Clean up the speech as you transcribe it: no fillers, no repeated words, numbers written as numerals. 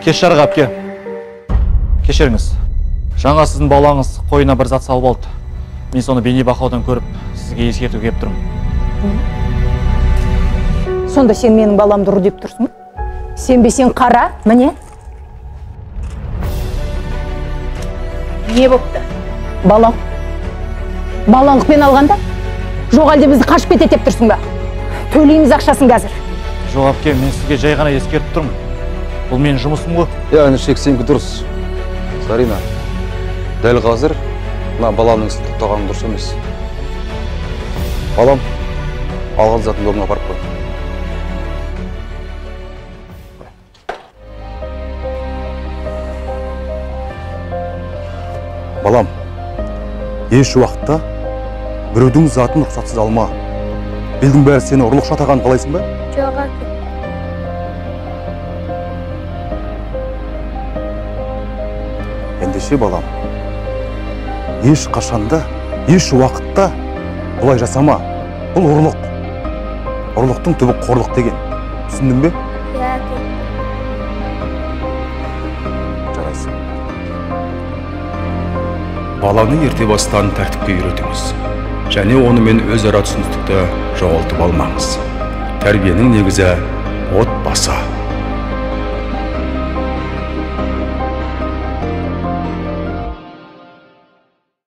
Кеш жарық әпке. Кешіріңіз. Жаңа сіздің балаңыз қойына бір зат салып алды. Мен соны бейнебақылаудан көріп, сізге ескерту келіп тұрмын. Сонда сен менің баламды ұр деп тұрсың? Сенбесең қара, міне. Не бопты? Балаң. Балаңықпен алғанда? Жоқ әлде бізді қашып кетеді деп тұрсың ба? Төлейміз ақшасын қазір. Жоқ әпке, мен сізге жай ғана ескертіп тұрмын. Бұл менің жұмысым ғой. Яғни сенікі дұрыс. Зарина, дәл қазір мына баланың ісін тоқтағаның дұрыс емес. Балам, алған затын орнына апарып қой. Балам, еш уақытта біреудің затын рұқсатсыз алма. Елдің бәрі сені ұрлықшы атағанын қалайсың ба? Жоқ, әке. Ендеше балам, еш қашанда, еш уақытта бұлай жасама. Бұл ұрлық. Ұрлықтың түбі қорлық деген. Түсіндің бе? Иә, әке. Жарайсың. Баланы ерте бастан тәртіпке үйретіңіз. Және онымен өзара түсіністікті жоғалтып алмаңыз. Тәрбиенің негізі отбасы.